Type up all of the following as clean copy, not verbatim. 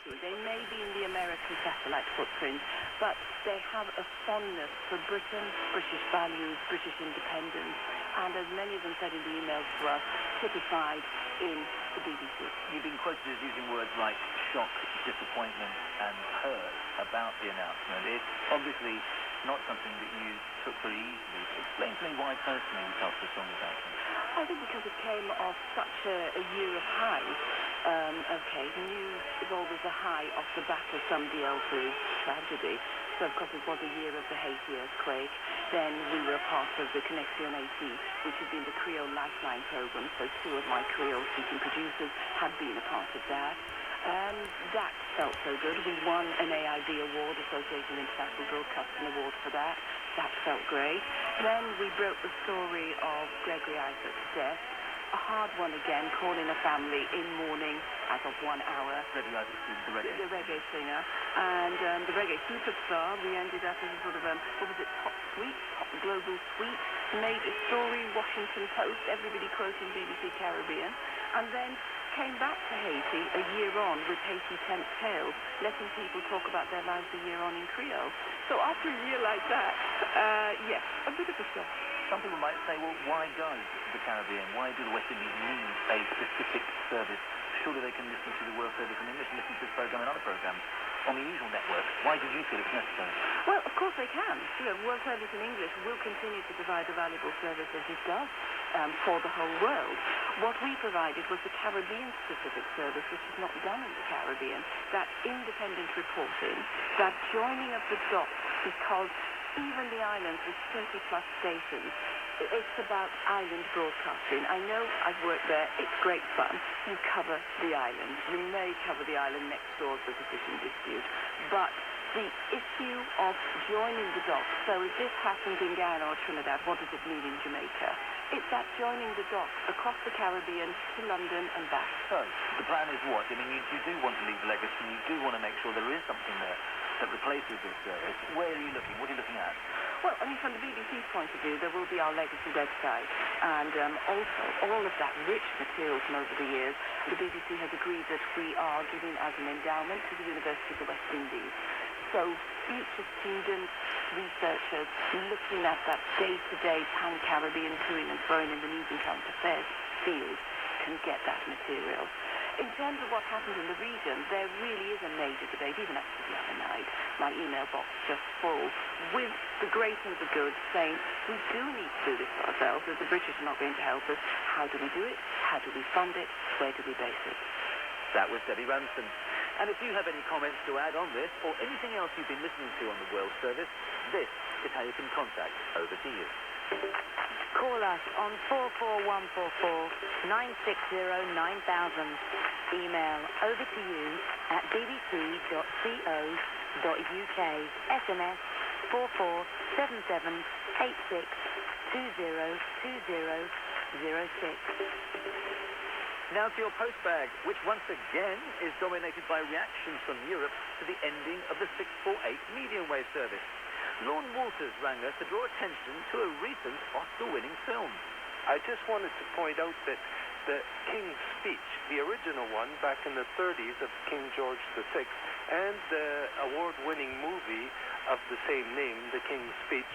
to. They may be in the American satellite footprint, but they have a fondness for Britain, British values, British independence, and as many of them said in the emails to us, typified in the BBC. You've been quoted as using words like shock, disappointment, and hurt about the announcement. It's obviously not something that you took very easily. Explain to me why personally you felt so strongly about it. I think because it came off such a year of highs. News is always a high off the back of somebody else's tragedy. So, of course, it was a year of the Haiti earthquake. Then we were a part of the Connexion Haiti, which had been the Creole Lifeline program. So 2 of my Creole-speaking producers had been a part of that. That felt so good. We won an AIB award, Association International Broadcasting Award for that. That felt great. Then we broke the story of Gregory Isaac's death. A hard one again, calling a family in mourning as of 1 hour. Gregory Isaac, the reggae singer. And the reggae superstar, we ended up as a sort of, top suite, top global suite. Made a story, Washington Post, everybody quoting BBC Caribbean. And then came back to Haiti a year on with Haiti 10th Tales, letting people talk about their lives a year on in Creole. So after a year like that, yes, a bit of a shock. Some people might say, well, why does the Caribbean, why do the West Indies need a specific service? Surely they can listen to the World Service in English and listen to this programme and other programmes on the usual network. Why did you feel it was necessary? Well, of course they can. World Service in English will continue to provide a valuable service as it does for the whole world. What we provided was the Caribbean-specific service, which is not done in the Caribbean. That independent reporting, that joining of the dots, because even the islands with 30-plus stations, it's about island broadcasting. I know I've worked there. It's great fun. You cover the island. You may cover the island next door if there's a fishing dispute. But the issue of joining the dots, so if this happens in Guyana or Trinidad, what does it mean in Jamaica? It's that joining the dots across the Caribbean to London and back. So, the plan is what? I mean, you do want to leave a legacy, and you do want to make sure there is something there that replaces this service. Where are you looking? What are you looking at? Well, I mean, from the BBC's point of view, there will be our legacy website. And also, all of that rich material from over the years, the BBC has agreed that we are giving as an endowment to the University of the West Indies. So future students, researchers, looking at that day-to-day pan-Caribbean toing and throwing in the news and current affairs field can get that material. In terms of what happened in the region, there really is a major debate, even up to the other night. My email box just full with the great and the good saying, we do need to do this for ourselves, as the British are not going to help us. How do we do it? How do we fund it? Where do we base it? That was Debbie Ramsden. And if you have any comments to add on this, or anything else you've been listening to on the World Service, this is how you can contact. Over to you. Call us on 44144 960 9000. Email over to you at bbc.co.uk. SMS 447786202006. Now to your post bag, which once again is dominated by reactions from Europe to the ending of the 648 medium wave service. Lorne Walters rang us to draw attention to a recent Oscar-winning film. I just wanted to point out that the King's Speech, the original one back in the 30s of King George VI, and the award-winning movie of the same name, The King's Speech,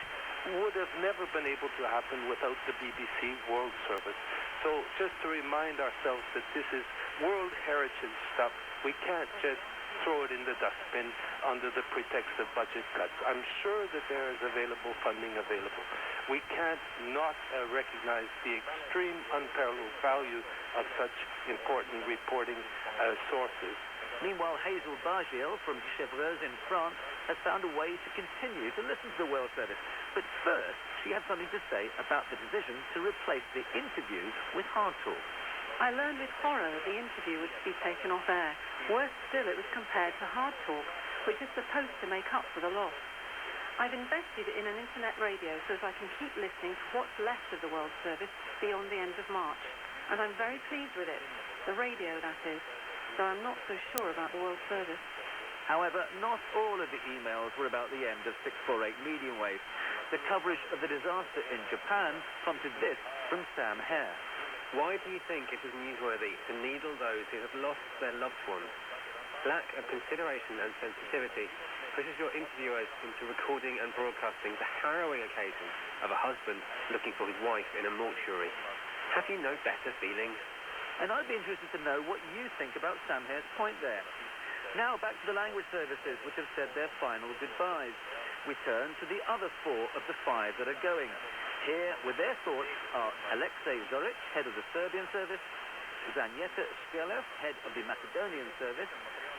would have never been able to happen without the BBC World Service. So just to remind ourselves that this is World Heritage stuff, we can't just throw it in the dustbin under the pretext of budget cuts. I'm sure that there is available funding available. We can't not recognize the extreme unparalleled value of such important reporting sources. Meanwhile, Hazel Bargiel from Chevreuse in France has found a way to continue to listen to the World Service. But first, she had something to say about the decision to replace the interview with Hard Talk. I learned with horror the interview was to be taken off air. Worse still, it was compared to Hard Talk, which is supposed to make up for the loss. I've invested in an internet radio so that I can keep listening to what's left of the World Service beyond the end of March. And I'm very pleased with it. The radio, that is. So I'm not so sure about the World Service. However, not all of the emails were about the end of 648 medium wave. The coverage of the disaster in Japan prompted this from Sam Hare. Why do you think it is newsworthy to needle those who have lost their loved ones? lack of consideration and sensitivity pushes your interviewers into recording and broadcasting the harrowing occasion of a husband looking for his wife in a mortuary. Have you no better feelings? And I'd be interested to know what you think about Sam Hare's point there. Now back to the language services, which have said their final goodbyes. We turn to the other 4 of the 5 that are going. Here with their thoughts are Alexei Zoric, head of the Serbian service, Zanieta Skelev, head of the Macedonian service,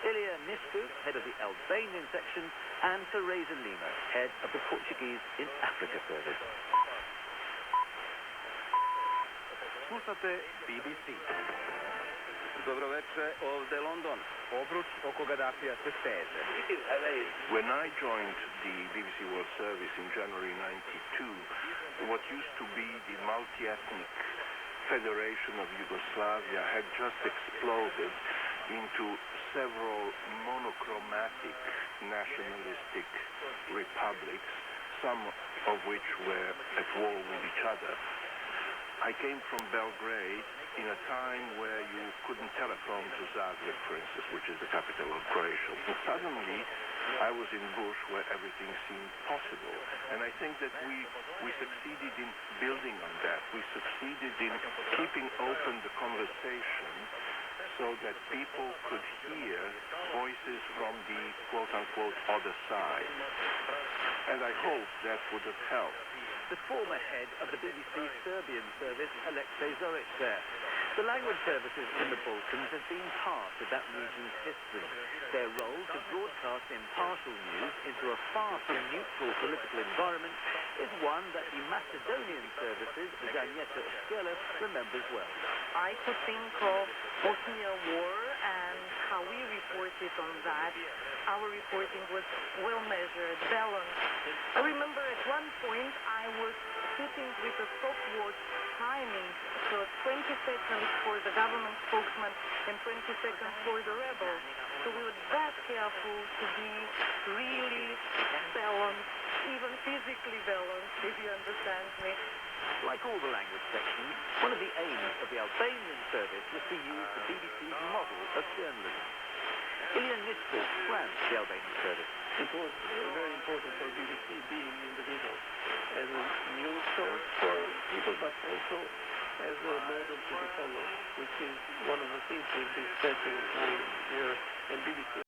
Ilya Nishku, head of the Albanian section, and Teresa Lima, head of the Portuguese in Africa service. Slušate BBC. Dobroveče, ovde London. Obruč oko Gaddafija se steže. When I joined the BBC World Service in January '92, what used to be the multi-ethnic Federation of Yugoslavia had just exploded into several monochromatic nationalistic republics, some of which were at war with each other. I came from Belgrade in a time where you couldn't telephone to Zagreb, for instance, which is the capital of Croatia. And suddenly, I was in Bush where everything seemed possible. And I think that we succeeded in building on that. We succeeded in keeping open the conversation so that people could hear voices from the quote-unquote other side. And I hope that would have helped. The former head of the BBC Serbian service, Alexei Zoric, there. The language services in the Balkans have been part of that region's history. Their role to broadcast impartial news into a far from neutral political environment is one that the Macedonian services, Zanieta Skelev, remembers well. I could think of Bosnia War and how we reported on that. Our reporting was well measured, balanced. I remember at one point I was sitting with a stopwatch timing, so 20 seconds for the government spokesman and 20 seconds for the rebels. So we were that careful to be really balanced, even physically balanced, if you understand me. Like all the language sections, one of the aims of the Albanian service was to use the BBC's model of journalism. Ilya Nishku ran the Albanian service. It was very important for BBC being in the middle as a news source for people, but also as a model to be followed, which is one of the things with this setting here, and BBC